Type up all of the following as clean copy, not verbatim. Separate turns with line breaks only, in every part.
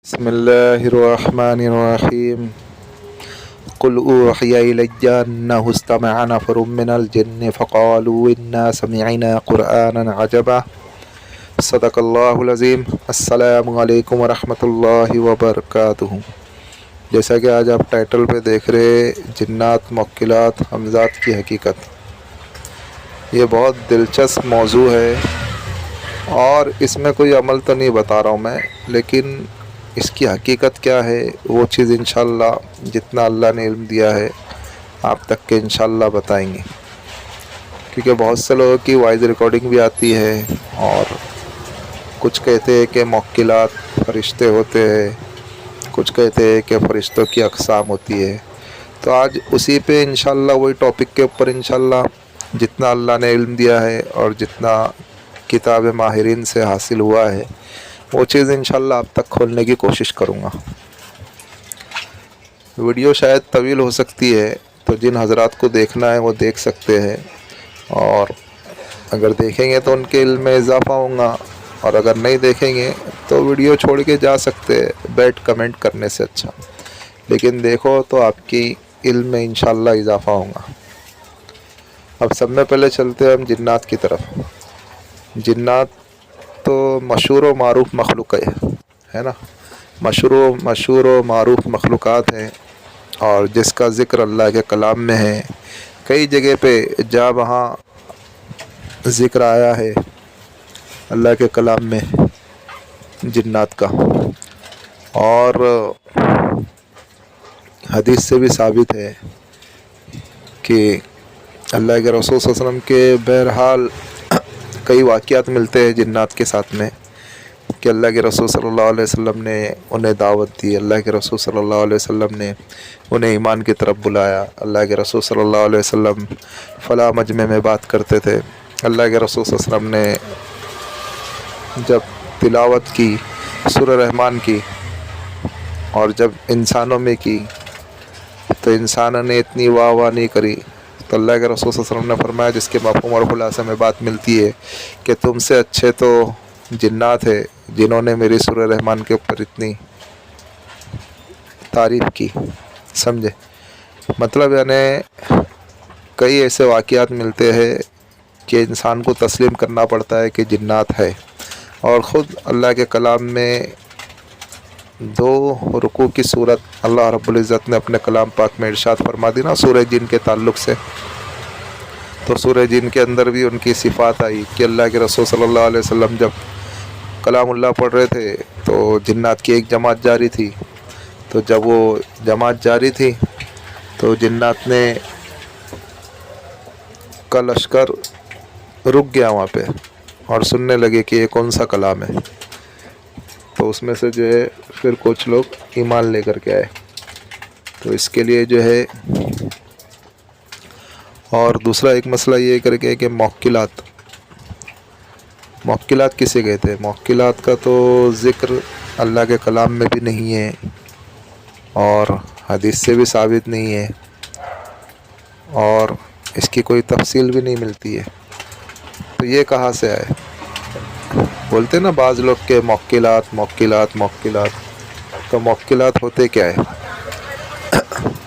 बिस्मिल्लाहिर्रहमानिर्रहीम। कुल ऊहिया इलैया अन्नहु इस्तमअ नफरुम मिनल जिन्न फ़क़ालू इन्ना समिअना क़ुरआनन अजबा। सदक़ल्लाहुल अज़ीम। अस्सलामु अलैकुम वरहमतुल्लाहि वबरकातुहू। जैसा कि आज आप टाइटल पे देख रहे जिन्नात मुक्किलात हमज़ात की हकीकत, ये बहुत दिलचस्प मौजू है और इसमें कोई अमल तो नहीं बता रहा हूँ मैं, लेकिन इसकी हकीकत क्या है वो चीज़ इंशाअल्लाह जितना अल्लाह ने इल्म दिया है आप तक के इंशाअल्लाह बताएंगे। क्योंकि बहुत से लोगों की वॉइस रिकॉर्डिंग भी आती है और कुछ कहते हैं कि मुक्किलात फरिश्ते होते हैं, कुछ कहते हैं कि फ़रिश्तों की अक़साम होती है। तो आज उसी पे इंशाअल्लाह वही टॉपिक के ऊपर इंशाअल्लाह जितना अल्लाह ने इल्म दिया है और जितना किताब माहिरीन से हासिल हुआ है वो चीज़ इंशाअल्लाह आप तक खोलने की कोशिश करूँगा। वीडियो शायद तवील हो सकती है, तो जिन हज़रात को देखना है वो देख सकते हैं और अगर देखेंगे तो उनके इल्म में इजाफ़ा होगा, और अगर नहीं देखेंगे तो वीडियो छोड़ के जा सकते हैं बैठ कमेंट करने से अच्छा। लेकिन देखो तो आपकी इल्म में इंशाअल्लाह इजाफ़ा होगा। अब सब में पहले चलते हैं हम जिन्नात की तरफ। जिन्नात तो मशहूर व मारूफ़ मखलूक है ना, मशहूर व मारूफ़ मखलूक़ात हैं और जिसका ज़िक्र अल्लाह के कलाम में है। कई जगह पे जहाँ वहाँ ज़िक्र आया है अल्लाह के कलाम में जिन्नात का, और हदीस से भी साबित है कि अल्लाह के रसूल सल्लल्लाहु अलैहि वसल्लम के बहरहाल कई वाक़यात मिलते हैं जिन्नात के साथ में कि अल्लाह के रसूल सल्लल्लाहु अलैहि वसल्लम ने उन्हें दावत दी, अल्लाह के रसूल सल्लल्लाहु अलैहि वसल्लम ने उन्हें ईमान की तरफ बुलाया, अल्लाह के रसूल सल्लल्लाहु अलैहि वसल्लम फ़ला मजमे में बात करते थे, अल्लाह के रसूल सल्लल्लाहु अलैहि वसल्लम ने जब तिलावत की सूरह रहमान की और जब इंसानों में की तो इंसानों ने इतनी वाह वाह नहीं करी, तो अल्लाह के रसूल सल्लल्लाहु अलैहि वसल्लम ने फरमाया, जिसके मफ़हूम और खुलासा में बात मिलती है कि तुमसे अच्छे तो जिन्नात है जिन्होंने मेरी सूरह रहमान के ऊपर इतनी तारीफ़ की। समझे मतलब, यानी कई ऐसे वाक़यात मिलते हैं कि इंसान को तस्लीम करना पड़ता है कि जिन्नात है। और ख़ुद अल्लाह के कलाम में 2 रुकू की सूरत अल्लाह रब्बुल इज़्ज़त ने अपने कलाम पाक में इरशाद फरमा दी ना सूरह जिन के ताल्लुक़ से। तो सूरह जिन के अंदर भी उनकी सिफ़ात आई कि अल्लाह के रसूल सल्लल्लाहु अलैहि वसल्लम जब कलामुल्लाह पढ़ रहे थे तो जिन्नात की एक जमात जारी थी। तो जब वो जमात जारी थी तो जिन्नात ने का लश्कर रुक गया वहाँ पे और सुनने लगे कि ये कौन सा कलाम है। तो उसमें से जो है फिर कुछ लोग ईमान लेकर के आए। तो इसके लिए जो है, और दूसरा एक मसला ये करके कि मुक्किलात किसे कहते हैं। मुक्किलात का तो ज़िक्र अल्लाह के कलाम में भी नहीं है और हदीस से भी साबित नहीं है और इसकी कोई तफसील भी नहीं मिलती है। तो ये कहाँ से आए? बोलते ना बाज़ लोग के मुक्किलात। तो मुक्किलात होते क्या है?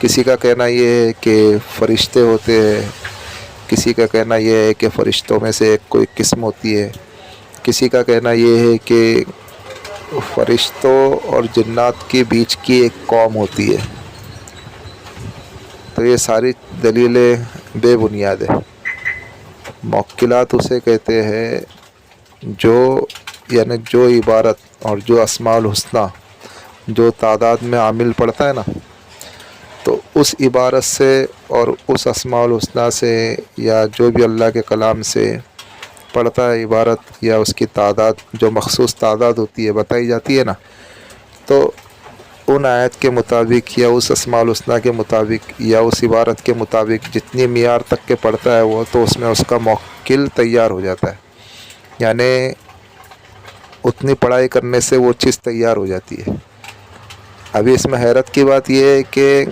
किसी का कहना ये है कि फ़रिश्ते होते हैं, किसी का कहना ये है कि फ़रिश्तों में से एक कोई किस्म होती है, किसी का कहना ये है कि फ़रिश्तों और जिन्नात के बीच की एक कौम होती है। तो ये सारी दलीलें बेबुनियाद है। मुक्किलात उसे कहते हैं जो जो इबारत और जो अस्माउल हुस्ना जो तादाद में आमिल पड़ता है ना, तो उस इबारत से और उस अस्माउल हुस्ना से या जो भी अल्लाह के कलाम से पढ़ता है इबारत या उसकी तादाद जो मखसूस तादाद होती है बताई जाती है ना, तो उन आयत के मुताबिक या उस अस्माउल हुस्ना के मुताबिक या उस इबारत के मुताबिक जितनी मियार तक के पढ़ता है वो, तो उसमें उसका मुक्किल तैयार हो जाता है। यानी उतनी पढ़ाई करने से वो चीज़ तैयार हो जाती है। अभी इसमें हैरत की बात यह है कि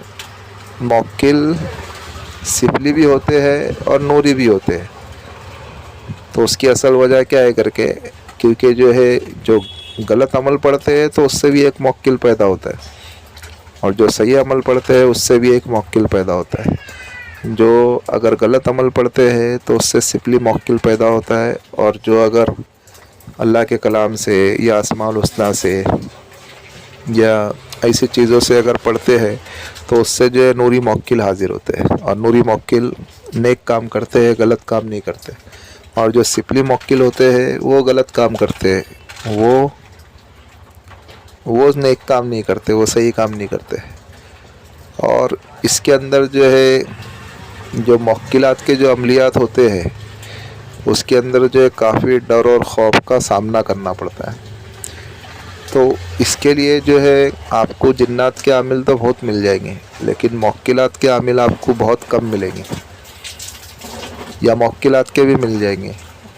मुक्किल सिफली भी होते हैं और नूरी भी होते हैं। तो उसकी असल वजह क्या है करके, क्योंकि जो है जो गलत अमल पढ़ते हैं तो उससे भी एक मौक्किल पैदा होता है, और जो सही अमल पढ़ते हैं उससे भी एक मौक्किल पैदा होता है। जो अगर गलत अमल पढ़ते हैं तो उससे सिपली मौक्किल पैदा होता है, और जो अगर अल्लाह के कलाम से या अस्माउल हुस्ना से या ऐसी चीज़ों से अगर पढ़ते हैं तो उससे जो है नूरी मौक्किल हाजिर होते हैं, और नूरी मौक्किल नेक काम करते हैं, गलत काम नहीं करते। और जो सिपली मौक्किल होते हैं वो गलत काम करते हैं, वो नेक काम नहीं करते, वो सही काम नहीं करते। और इसके अंदर जो है जो मौक्किलात के जो अमलियात होते हैं उसके अंदर जो है काफ़ी डर और खौफ का सामना करना पड़ता है। तो इसके लिए जो है आपको जिन्नात के आमिल तो बहुत मिल जाएंगे, लेकिन मौक्किलात के आमिल आपको बहुत कम मिलेंगे, या मौक्किलात के भी मिल जाएंगे,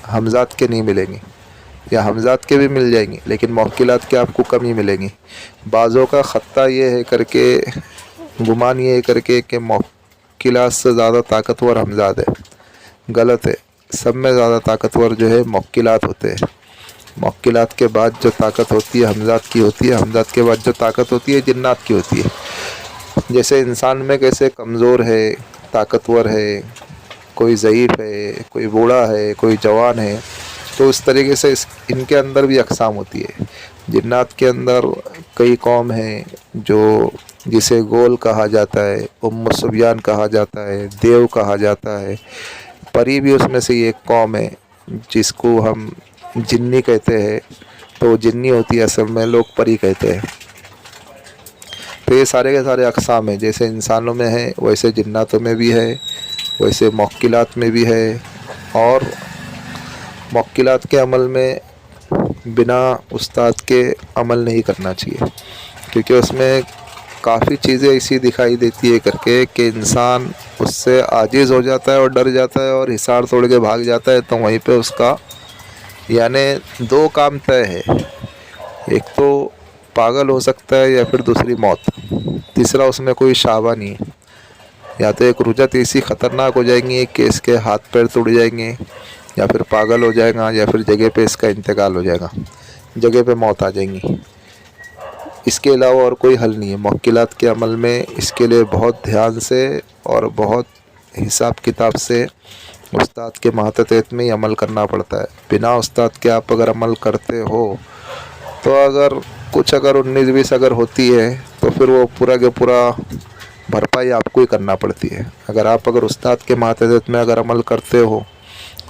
हमजात के नहीं मिलेंगे, या हमजात के भी मिल जाएंगे लेकिन मौक्किलात के आपको कम ही मिलेंगी। बाज़ों का ख़त्ता ये है करके, गुमान ये है करके कि मौक्किलात से ज़्यादा ताकतवर हमजात है। गलत है, सब में ज़्यादा ताकतवर जो है मौक्किलात होते हैं। मौक्किलात के बाद जो ताकत होती है हमजात की होती है, हमजात के बाद जो ताकत होती है जिन्नात की होती है। जैसे इंसान में कैसे कमज़ोर है, ताकतवर है, कोई ज़ईफ़ है, कोई बूढ़ा है, कोई जवान है, तो उस तरीके से इनके अंदर भी अक़साम होती है। जिन्नात के अंदर कई कौम हैं जो जिसे गोल कहा जाता है, उम्म सुबियान कहा जाता है, देव कहा जाता है। परी भी उसमें से एक कौम है जिसको हम जिन्नी कहते हैं, तो जिन्नी होती है, असल में लोग परी कहते हैं। तो ये सारे के सारे अक़साम हैं, जैसे इंसानों में है वैसे जिन्नातों में भी है, वैसे मौक्किलात में भी है। और मौक्किलात के अमल में बिना उस्ताद के अमल नहीं करना चाहिए, क्योंकि उसमें काफ़ी चीज़ें ऐसी दिखाई देती है करके कि इंसान उससे आजिज़ हो जाता है और डर जाता है और हिसार तोड़ के भाग जाता है। तो वहीं पे उसका यानी दो काम तय है, एक तो पागल हो सकता है या फिर दूसरी मौत, तीसरा उसमें कोई शाबा नहीं है। या तो एक रुजत ऐसी ख़तरनाक हो जाएंगी कि इसके हाथ पैर टूट जाएंगे, या फिर पागल हो जाएगा, या फिर जगह पे इसका इंतकाल हो जाएगा, जगह पे मौत आ जाएंगी। इसके अलावा और कोई हल नहीं है। मौक्किलात के अमल में इसके लिए बहुत ध्यान से और बहुत हिसाब किताब से उस्ताद के मातहत में ही अमल करना पड़ता है। बिना उस्ताद के आप अगर अमल करते हो तो अगर 19-20 अगर होती है तो फिर वो पूरा के पूरा भरपाई आपको ही करना पड़ती है। अगर उस्ताद के मातहत में अगर अमल करते हो,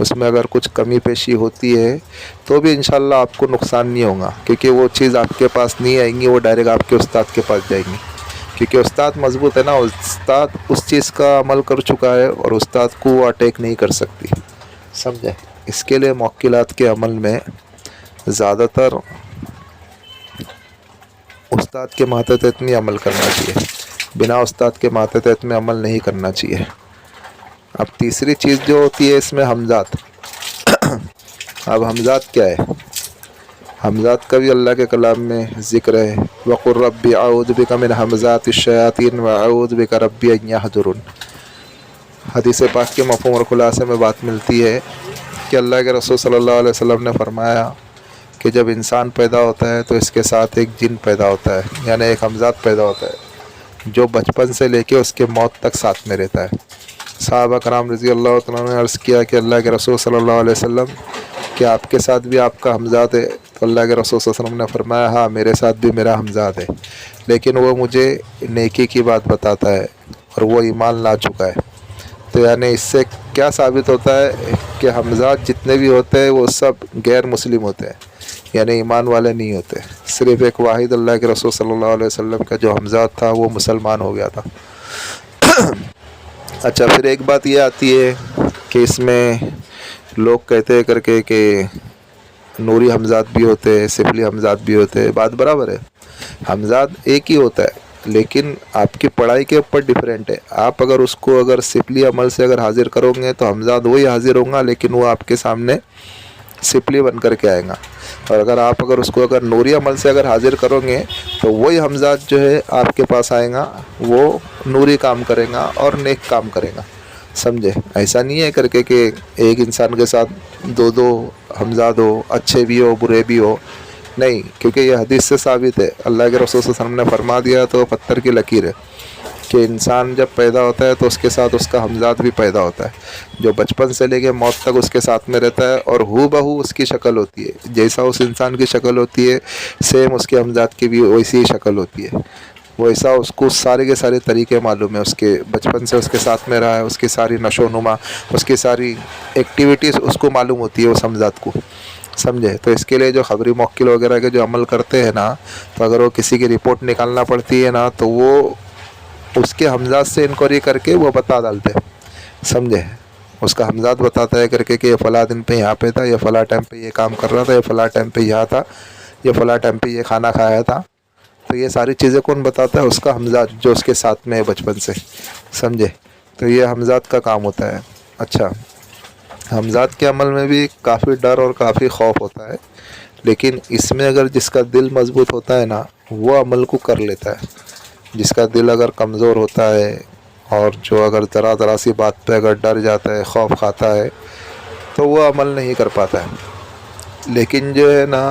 उसमें अगर कुछ कमी पेशी होती है तो भी इंशाल्लाह आपको नुकसान नहीं होगा, क्योंकि वो चीज़ आपके पास नहीं आएंगी, वो डायरेक्ट आपके उस्ताद के पास जाएंगी। क्योंकि उस्ताद मजबूत है ना, उस्ताद उस चीज़ का अमल कर चुका है और उस्ताद को वो अटैक नहीं कर सकती, समझे। इसके लिए मौक्किलात के अमल में ज़्यादातर उस्ताद के मातहत में अमल करना चाहिए, बिना उस्ताद के मातहत में अमल नहीं करना चाहिए। अब तीसरी चीज़ जो होती है इसमें हमजात। अब हमजात क्या है? हमजात का भी अल्लाह के कलाम में ज़िक्र है, वक़ुर रब्बी अऊज़ु बिका मिन हमज़ातिश-शयातीन व अऊज़ु बिका रब्बी अन यहज़ुरून। हदीस पाक के मफ़हूम और खुलासे में बात मिलती है कि अल्लाह के रसूल सल्लल्लाहु अलैहि वसल्लम ने फरमाया कि जब इंसान पैदा होता है तो इसके साथ एक जिन पैदा होता है, यानी एक हमजात पैदा होता है जो बचपन से लेके उसके मौत तक साथ में रहता है। सहाबा कराम रज़ी अल्लाह तआला ने अर्ज़ किया कि अल्लाह के रसूल सल्लल्लाहु अलैहि वसल्लम, क्या आपके साथ भी आपका हमजात है? तो अल्लाह के रसूल सल्लल्लाहु अलैहि वसल्लम ने फरमाया, हाँ मेरे साथ भी मेरा हमजात है, लेकिन वो मुझे नेकी की बात बताता है और वो ईमान ला चुका है। तो यानी इससे क्या साबित होता है कि हमजात जितने भी होते हैं वो सब गैर मुस्लिम होते हैं, यानी ईमान वाले नहीं होते। सिर्फ़ एक वाहिद अल्लाह के रसूल सल्लल्लाहु अलैहि वसल्लम का जो हमजात था वो मुसलमान हो गया था। अच्छा, फिर एक बात ये आती है कि इसमें लोग कहते हैं करके कि नूरी हमजात भी होते हैं, सिफली हमजात भी होते हैं। बात बराबर है, हमजात एक ही होता है, लेकिन आपकी पढ़ाई के ऊपर डिफरेंट है। आप अगर उसको अगर सिफली अमल से अगर हाजिर करोगे तो हमजात वही हाजिर होगा, लेकिन वो आपके सामने सिफली बन कर के आएगा। और अगर उसको अगर नूरी अमल से अगर हाजिर करोगे तो वही हमजात जो है आपके पास आएगा, वो नूरी काम करेगा और नेक काम करेगा, समझे। ऐसा नहीं है करके कि एक इंसान के साथ दो हमजात हो, अच्छे भी हो बुरे भी हो। نہیں، کیونکہ یہ حدیث سے ثابت ہے، اللہ کے رسول صلی اللہ علیہ وسلم نے فرما دیا تو پتھر کی لکیر ہے کہ انسان جب پیدا ہوتا ہے تو اس کے ساتھ اس کا ہمزاد بھی پیدا ہوتا ہے، جو بچپن سے لے کے موت تک اس کے ساتھ میں رہتا ہے، اور ہو بہو اس کی شکل ہوتی ہے، جیسا اس انسان کی شکل ہوتی ہے سیم اس کے ہمزاد کی بھی ویسی ہی شکل ہوتی ہے، ویسا اس کو سارے کے سارے طریقے معلوم ہے، اس کے بچپن سے اس کے ساتھ میں رہا ہے، اس کی ساری نشو و نما، اس کی ساری ایکٹیویٹیز اس کو معلوم ہوتی ہے اس ہمزاد کو، سمجھے؟ تو اس کے لیے جو خبری موکل وغیرہ کے جو عمل کرتے ہیں نا، تو اگر وہ کسی کی رپورٹ نکالنا پڑتی ہے نا تو وہ اس کے ہمزاد سے انکوائری کر کے وہ بتا ڈالتے ہیں، سمجھے؟ اس کا ہمزاد بتاتا ہے کر کے کہ یہ فلاں دن پہ یہاں پہ تھا، یہ فلاں ٹائم پہ یہ کام کر رہا تھا، یہ فلاں ٹائم پہ یہاں تھا، یہ فلاں ٹائم پہ یہ کھانا کھایا تھا، تو یہ ساری چیزیں کون بتاتا ہے؟ اس کا ہمزاد جو اس کے ساتھ میں ہے بچپن سے، سمجھے؟ تو یہ ہمزاد کا کام ہوتا ہے۔ اچھا، ہمزاد کے عمل میں بھی کافی ڈر اور کافی خوف ہوتا ہے، لیکن اس میں اگر جس کا دل مضبوط ہوتا ہے نا وہ عمل کو کر لیتا ہے، جس کا دل اگر کمزور ہوتا ہے اور جو اگر ذرا سی بات پہ اگر ڈر جاتا ہے، خوف کھاتا ہے، تو وہ عمل نہیں کر پاتا ہے۔ لیکن جو ہے نا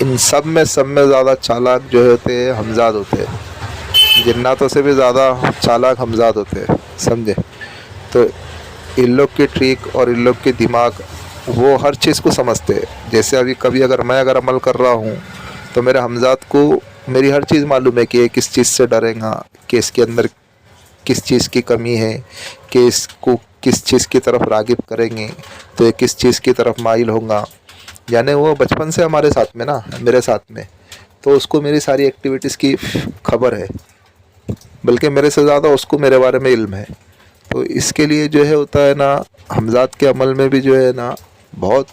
ان سب میں زیادہ چالاک جو ہوتے ہیں ہمزاد ہوتے ہیں، جناتوں سے بھی زیادہ چالاک ہمزاد ہوتے ہیں، سمجھے؟ تو ان لوگ کی ٹریک اور ان لوگ کے دماغ وہ ہر چیز کو سمجھتے ہیں۔ جیسے کبھی اگر میں عمل کر رہا ہوں تو میرے ہمزاد کو میری ہر چیز معلوم ہے کہ یہ کس چیز سے ڈرے گا، کہ اس کے اندر کس چیز کی کمی ہے، کہ اس کو کس چیز کی طرف راغب کریں گے تو یہ کس چیز کی طرف مائل ہوگا، یعنی وہ بچپن سے ہمارے ساتھ میں نا، میرے ساتھ میں، تو اس کو میری ساری ایکٹیویٹیز کی خبر ہے، بلکہ میرے سے زیادہ اس کو میرے بارے میں علم ہے۔ تو اس کے لیے جو ہے ہوتا ہے نا ہمزاد کے عمل میں بھی جو ہے نا بہت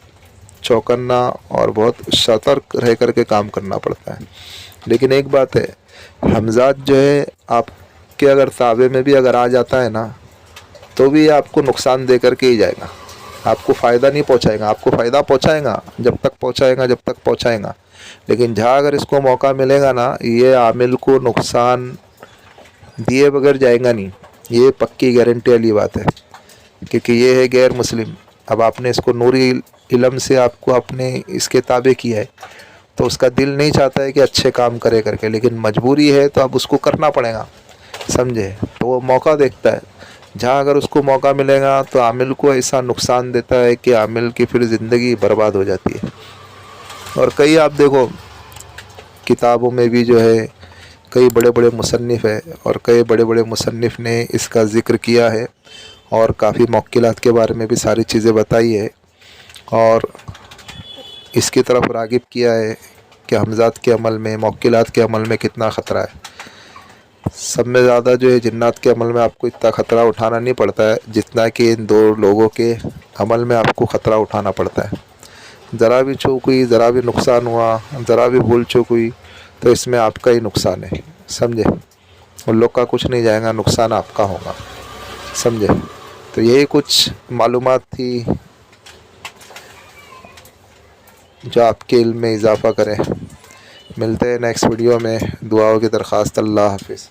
چوکنا اور بہت سترک رہ کر کے کام کرنا پڑتا ہے۔ لیکن ایک بات ہے، ہمزاد جو ہے آپ کے اگر تابع میں بھی اگر آ جاتا ہے نا تو بھی آپ کو نقصان دے کر کے ہی جائے گا، آپ کو فائدہ نہیں پہنچائے گا، آپ کو فائدہ پہنچائے گا جب تک پہنچائے گا، لیکن جہاں اگر اس کو موقع ملے گا نا یہ عامل کو نقصان دیے بغیر جائے گا نہیں، یہ پکی گارنٹی والی بات ہے، کیونکہ یہ ہے غیر مسلم۔ اب آپ نے اس کو نوری علم سے آپ کو اپنے اس کے تابع کیا ہے تو اس کا دل نہیں چاہتا ہے کہ اچھے کام کرے کر کے، لیکن مجبوری ہے تو اب اس کو کرنا پڑے گا، سمجھے؟ تو وہ موقع دیکھتا ہے، جہاں اگر اس کو موقع ملے گا تو عامل کو ایسا نقصان دیتا ہے کہ عامل کی پھر زندگی برباد ہو جاتی ہے۔ اور کئی آپ دیکھو کتابوں میں بھی جو ہے کئی بڑے بڑے مصنف ہے اور کئی بڑے بڑے مصنف نے اس کا ذکر کیا ہے اور کافی موکلات کے بارے میں بھی ساری چیزیں بتائی ہے اور اس کی طرف راغب کیا ہے کہ ہمزاد کے عمل میں، موکلات کے عمل میں کتنا خطرہ ہے۔ سب میں زیادہ جو ہے جنات کے عمل میں آپ کو اتنا خطرہ اٹھانا نہیں پڑتا ہے جتنا کہ ان دو لوگوں کے عمل میں آپ کو خطرہ اٹھانا پڑتا ہے۔ ذرا بھی چوک ہوئی، ذرا بھی نقصان ہوا، ذرا بھی بھول چوک ہوئی تو اس میں آپ کا ہی نقصان ہے، سمجھے؟ ان لوگ کا کچھ نہیں جائے گا، نقصان آپ کا ہوگا، سمجھے؟ تو یہی کچھ معلومات تھی جو آپ کے علم میں اضافہ کریں۔ ملتے ہیں نیکسٹ ویڈیو میں، دعاؤں کی درخواست۔ اللہ حافظ۔